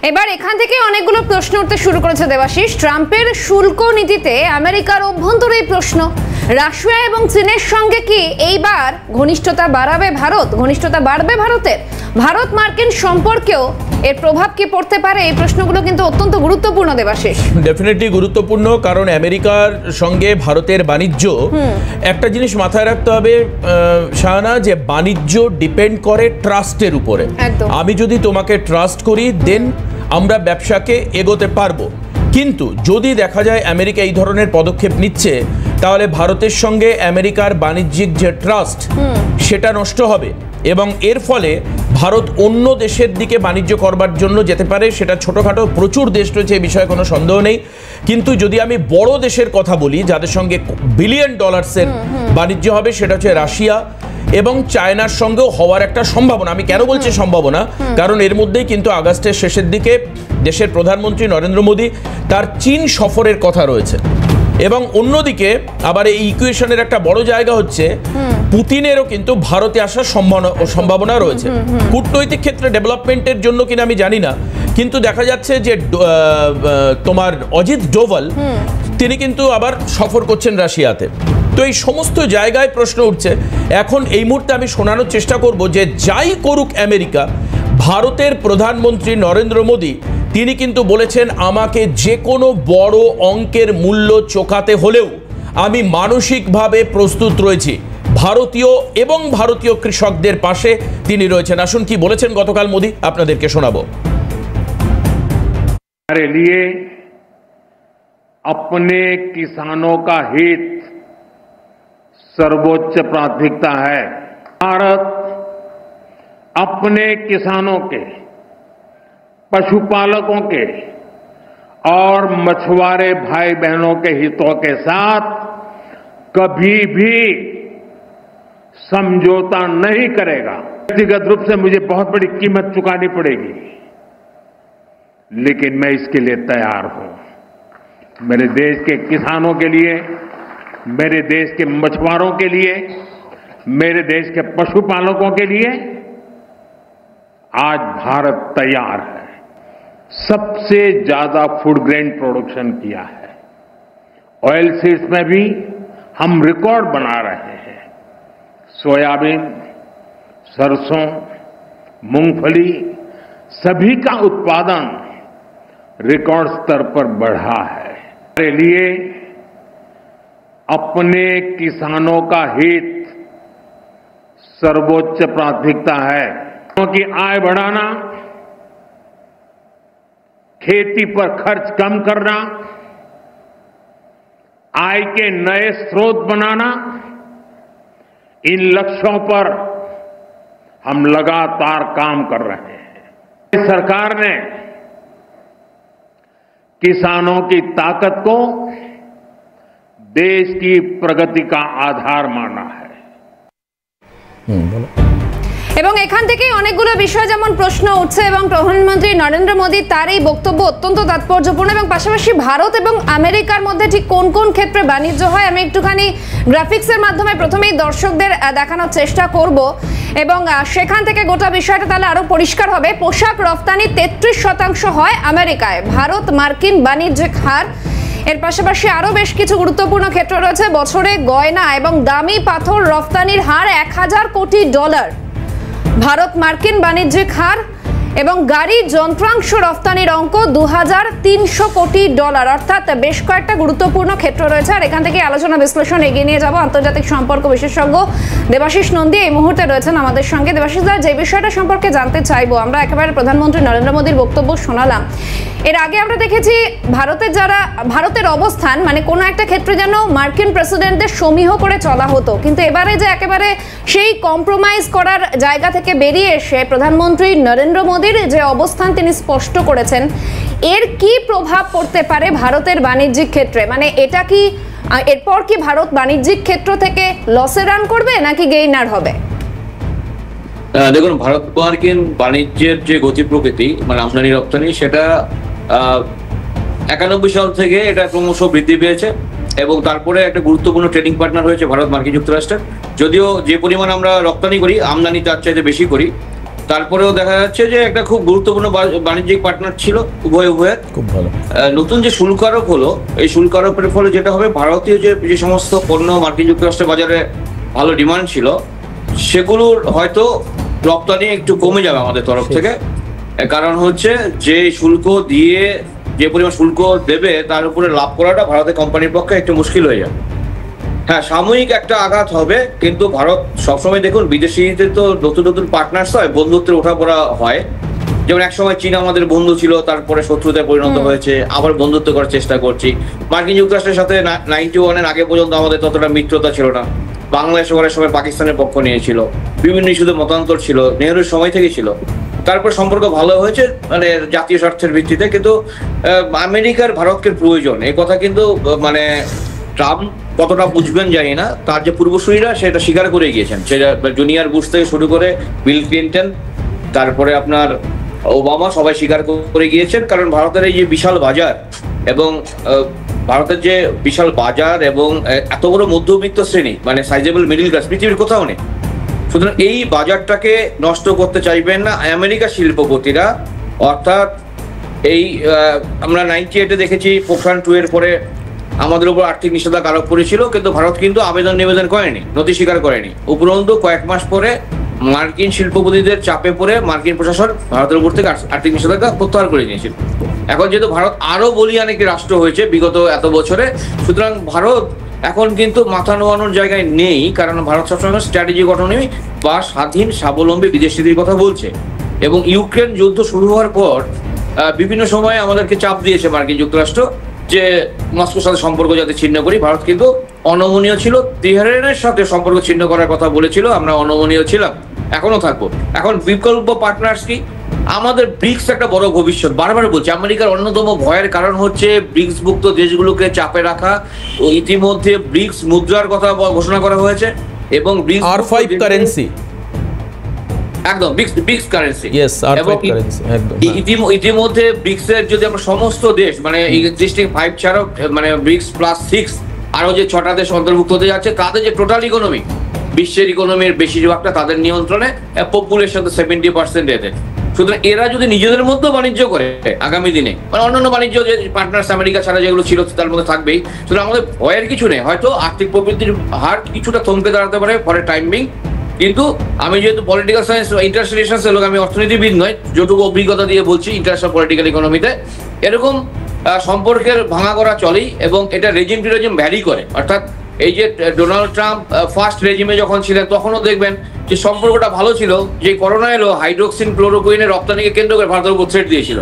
এবার এখান থেকে অনেকগুলো প্রশ্ন উঠতে শুরু করেছে দেবাশিস। ট্রাম্পের শুল্ক নীতিতে আমেরিকার অভ্যন্তরীণ প্রশ্ন, রাশিয়া এবং চীনের সঙ্গে কি এইবার ঘনিষ্ঠতা বাড়াবে ভারত, ঘনিষ্ঠতা বাড়বে ভারতের? ভারত মার্কিন সম্পর্কেও এর প্রভাব কি পড়তে পারে? এই প্রশ্নগুলো কিন্তু অত্যন্ত গুরুত্বপূর্ণ দেবাশিস। ডেফিনেটলি গুরুত্বপূর্ণ, কারণ আমেরিকার সঙ্গে ভারতের বাণিজ্য, একটা জিনিস মাথায় রাখতে হবে শাহানা, যে বাণিজ্য ডিপেন্ড করে ট্রাস্টের উপরে। আমি যদি তোমাকে ট্রাস্ট করি দেন আমরা ব্যবসাকে এগোতে পারবো, কিন্তু যদি দেখা যায় আমেরিকা এই ধরনের পদক্ষেপ নিচ্ছে তাহলে ভারতের সঙ্গে আমেরিকার বাণিজ্যিক যে ট্রাস্ট সেটা নষ্ট হবে এবং এর ফলে ভারত অন্য দেশের দিকে বাণিজ্য করবার জন্য যেতে পারে। সেটা ছোটোখাটো প্রচুর দেশ রয়েছে, এই বিষয়ে কোনো সন্দেহ নেই, কিন্তু যদি আমি বড় দেশের কথা বলি যাদের সঙ্গে বিলিয়ন ডলার্সের বাণিজ্য হবে, সেটা হচ্ছে রাশিয়া এবং চায়নার সঙ্গেও হওয়ার একটা সম্ভাবনা। আমি কেন বলছি সম্ভাবনা, কারণ এর মধ্যেই কিন্তু আগস্টের শেষের দিকে দেশের প্রধানমন্ত্রী নরেন্দ্র মোদী তার চীন সফরের কথা রয়েছে এবং অন্যদিকে আবার এই ইকুয়েশনের একটা বড় জায়গা হচ্ছে পুতিনেরও কিন্তু ভারতে আসার সম্ভাবনা রয়েছে। কূটনৈতিক ক্ষেত্রে ডেভেলপমেন্টের জন্য কিনা আমি জানি না, কিন্তু দেখা যাচ্ছে যে তোমার অজিত ডোভাল তিনি কিন্তু আবার সফর করছেন রাশিয়াতে। তো এই সমস্ত জায়গায় প্রশ্ন উঠছে। এখন এই মুহূর্তে আমি শোনানোর চেষ্টা করব যে যাই করুক আমেরিকা, ভারতের প্রধানমন্ত্রী নরেন্দ্র মোদী তিনি কিন্তু বলেছেন আমাকে যে কোনো বড় অঙ্কের মূল্য চোকাতে হলেও আমি মানসিকভাবে প্রস্তুত রয়েছি। ভারতীয় এবং ভারতীয় কৃষকদের পাশে তিনি রয়েছেন। আসুন কি বলেছেন গতকাল মোদী, আপনাদেরকে শোনাবো। हमारे लिए अपने किसानों का हित सर्वोच्च प्राथमिकता है। भारत अपने किसानों के, पशुपालकों के और मछुआरे भाई बहनों के हितों के साथ कभी भी समझौता नहीं करेगा। व्यक्तिगत रूप से मुझे बहुत बड़ी कीमत चुकानी पड़ेगी, लेकिन मैं इसके लिए तैयार हूं। मेरे देश के किसानों के लिए, मेरे देश के मछुआरों के लिए, मेरे देश के पशुपालकों के लिए आज भारत तैयार है। सबसे ज्यादा फूड ग्रेन प्रोडक्शन किया है। ऑयल सीड्स में भी हम रिकॉर्ड बना रहे हैं। सोयाबीन, सरसों, मूंगफली सभी का उत्पादन रिकॉर्ड स्तर पर बढ़ा है। हमारे लिए अपने किसानों का हित सर्वोच्च प्राथमिकता है, क्योंकि आय बढ़ाना, खेती पर खर्च कम करना, आय के नए स्रोत बनाना, इन लक्ष्यों पर हम लगातार काम कर रहे हैं। सरकार ने किसानों की ताकत को देश की प्रगति का आधार माना है। এবং এখান থেকে অনেকগুলো বিষয় যেমন প্রশ্ন উঠছে এবং প্রধানমন্ত্রী নরেন্দ্র মোদী তার এই বক্তব্য অত্যন্ত তাৎপর্যপূর্ণ এবং পাশাপাশি ভারত এবং আমেরিকার মধ্যে ঠিক কোন কোন ক্ষেত্রে বাণিজ্য হয় আমি একটুখানি গ্রাফিক্সের মাধ্যমে প্রথমেই দর্শকদের দেখানোর চেষ্টা করব এবং সেখান থেকে গোটা বিষয়টা তাহলে আরো পরিষ্কার হবে। পোশাক রফতানি 33% হয় আমেরিকায়, ভারত মার্কিন বাণিজ্যিক হার। এর পাশাপাশি আরো বেশ কিছু গুরুত্বপূর্ণ ক্ষেত্র রয়েছে। বছরে গয়না এবং দামি পাথর রফতানির হার $1000 কোটি, ভারত মার্কিন বাণিজ্যিক হার, এবং গাড়ি যন্ত্রাংশ রফতানির অঙ্ক $2300 কোটি। অর্থাৎ বেশ কয়েকটা গুরুত্বপূর্ণ ক্ষেত্র রয়েছে। আর এখান থেকে আলোচনা বিশ্লেষণ এগিয়ে নিয়ে যাব। আন্তর্জাতিক সম্পর্ক বিশেষজ্ঞ দেবাশিস নন্দী এই মুহূর্তে রয়েছেন আমাদের সঙ্গে। দেবাশিস দা, যে বিষয়টা সম্পর্কে জানতে চাইবো, আমরা একেবারে প্রধানমন্ত্রী নরেন্দ্র মোদীর বক্তব্য শোনালাম। এর আগে আমরা দেখেছি ভারতের অবস্থান মানে কোনো একটা ক্ষেত্রে যেন মার্কিন প্রেসিডেন্টদের সমীহ করে চলা হতো, কিন্তু এবারে যে একেবারে সেই কম্প্রোমাইজ করার জায়গা থেকে বেরিয়ে এসে প্রধানমন্ত্রী নরেন্দ্র মোদীর যে অবস্থান তিনি স্পষ্ট করেছেন, এর কি প্রভাব পড়তে পারে ভারতের বাণিজ্যিক ক্ষেত্রে? মানে এটা কি এরপর কি ভারত বাণিজ্যিক ক্ষেত্র থেকে লসে রান করবে নাকি গেইনার হবে? দেখুন, ভারত মার্কিন বাণিজ্যের যে গতি প্রকৃতি মানে আমদানি রপ্তানি, সেটা 91 সাল থেকে এটা ক্রমশ বৃদ্ধি পেয়েছে এবং তারপরে একটা গুরুত্বপূর্ণ ট্রেডিং পার্টনার হয়েছে ভারত মার্কিন যুক্তরাষ্ট্রের। যদিও যে পরিমাণ আমরা রপ্তানি করি আমদানি তার চাইতে বেশি করি, তারপরেও দেখা যাচ্ছে যে একটা খুব গুরুত্বপূর্ণ বাণিজ্যিক পার্টনার ছিল উভয়ের। খুব ভালো। নতুন যে শুল্ক আরোপ হলো, এই শুল্ক আরোপের ফলে যেটা হবে, ভারতীয় যে সমস্ত পণ্য মার্কিন যুক্তরাষ্ট্রের বাজারে ভালো ডিমান্ড ছিল, সেগুলোর হয়তো রপ্তানি একটু কমে যাবে আমাদের তরফ থেকে। কারণ হচ্ছে যে শুল্ক দিয়ে যে পরিমাণ শুল্ক দেবে তার উপরে লাভ করাটা ভারতের কোম্পানির পক্ষে একটু মুশকিল হয়ে যাবে। হ্যাঁ, সাময়িক একটা আঘাত হবে, কিন্তু ভারত সবসময় দেখুন বিদেশিদের তো নতুন নতুন পার্টনার্স হয়, বন্ধুত্বের ওঠাপড়া হয়। যেমন একসময় চীন আমাদের বন্ধু ছিল, তারপরে শত্রুতায় পরিণত হয়েছে, আবার বন্ধুত্ব করার চেষ্টা করছি। মার্কিন যুক্তরাষ্ট্রের সাথে 91-এর আগে পর্যন্ত আমাদের ততটা মিত্রতা ছিল না। বাংলাদেশ করার সময় পাকিস্তানের পক্ষ নিয়েছিল, বিভিন্ন ইস্যুতে মতান্তর ছিল, নেহরুর সময় থেকে ছিল। তারপর সম্পর্ক ভালো হয়েছে মানে জাতীয় স্বার্থের ভিত্তিতে। কিন্তু আমেরিকার ভারতকে প্রয়োজন, এই কথা কিন্তু মানে ট্রাম্প কতটা বুঝবেন জানি না, তার যে পূর্বসূরীরা সেটা স্বীকার করে গিয়েছেন। সেটা জুনিয়র বুশ থেকে শুরু করে বিল ক্লিন্টন, তারপরে আপনার ওবামা, সবাই স্বীকার করে গিয়েছেন। কারণ ভারতের এই যে বিশাল বাজার এবং ভারতের যে বিশাল বাজার এবং এত বড় মধ্যবিত্ত শ্রেণী, মানে সাইজেবল মিডল ক্লাস পৃথিবীর কোথাও নেই। সুতরাং এই বাজারটাকে নষ্ট করতে চাইবেন না আমেরিকা শিল্পপতিরা। অর্থাৎ এই আমরা 98-এ দেখেছি পোখরান 2 এর পরে আমাদের উপর আর্থিক নিষেধাজ্ঞা আরোপ করেছিল, কিন্তু ভারত কিন্তু আবেদন নিবেদন করেনি, নথি স্বীকার করেনি। উপরন্তু কয়েক মাস পরে মার্কিন শিল্পপতিদের চাপে পড়ে মার্কিন প্রশাসন ভারতের উপর থেকে আর্থিক নিষেধাজ্ঞা প্রত্যাহার করে নিয়েছিল। এখন যেহেতু ভারত আরো বলিয়ান একটি রাষ্ট্র হয়েছে বিগত এত বছরে, সুতরাং ভারত এখন কিন্তু মাথা নোয়ানোর জায়গায় নেই। কারণ ভারত সবসময় স্ট্র্যাটেজিক অটোনমি বা স্বাধীন স্বাবলম্বী বিদেশ নীতির কথা বলছে। এবং ইউক্রেন যুদ্ধ শুরু হওয়ার পর বিভিন্ন সময় আমাদেরকে চাপ দিয়েছে মার্কিন যুক্তরাষ্ট্র যে মস্কোর সাথে সম্পর্ক যাতে ছিন্ন করি। ভারত কিন্তু অনমনীয় ছিল, তেহরানের সাথে সম্পর্ক ছিন্ন করার কথা বলেছিল, আমরা অনমনীয় ছিলাম, এখনো থাকবো। এখন বিকল্প পার্টনার্স কি? আমাদের ব্রিক্স একটা বড় ভবিষ্যৎ। বারবার বলছি, আমেরিকার অন্যতম ভয়ের কারণ হচ্ছে ব্রিক্স ভুক্ত দেশগুলোকে চাপে রাখা। ইতিমধ্যে ব্রিক্স মুদ্রার কথা ঘোষণা করা হয়েছে এবং ব্রিক্স R5 কারেন্সি, একদম BRICS currency. Yes, R5 currency একদম। ইতিমধ্যে ব্রিক্সের যদি আমরা সমস্ত দেশ মানে এক্সিস্টিং 5 ছাড়াও মানে ব্রিক্স +6 আরো যে 6টা দেশ অন্তর্ভুক্ত হতে যাচ্ছে, তাদের যে টোটাল ইকোনমি, বিশ্বের ইকোনমির বেশিরভাগটা তাদের নিয়ন্ত্রণে, পপুলেশন 70% এদের। সুতরাং এরা যদি নিজেদের মধ্যে বাণিজ্য করে আগামী দিনে, মানে অন্যান্য বাণিজ্য যে পার্টনার্স আমেরিকা ছাড়া যেগুলো ছিল তার মধ্যে থাকবেই। সুতরাং আমাদের ভয়ের কিছু নেই। হয়তো আর্থিক প্রবৃদ্ধির হার কিছুটা থমকে দাঁড়াতে পারে পরে টাইমিং, কিন্তু আমি যেহেতু পলিটিক্যাল সায়েন্স ইন্টারন্যাশনাল রিলেশনস লোক, আমি অর্থনীতিবিদ নয়, যেটুকু অভিজ্ঞতা দিয়ে বলছি ইন্টারন্যাশনাল পলিটিক্যাল ইকোনমিতে এরকম সম্পর্কের ভাঙা করা চলেই এবং এটা রেজিম টু রেজিম ভ্যারি করে। অর্থাৎ এই যে ডোনাল্ড ট্রাম্প ফার্স্ট রেজিমে যখন ছিলেন তখনও দেখবেন যে সম্পর্কটা ভালো ছিল, যে করোনা এলো হাইড্রোক্সিন ক্লোরোকুইনের রপ্তানিকে কেন্দ্র করে ভারতের উপর থ্রেট দিয়েছিল।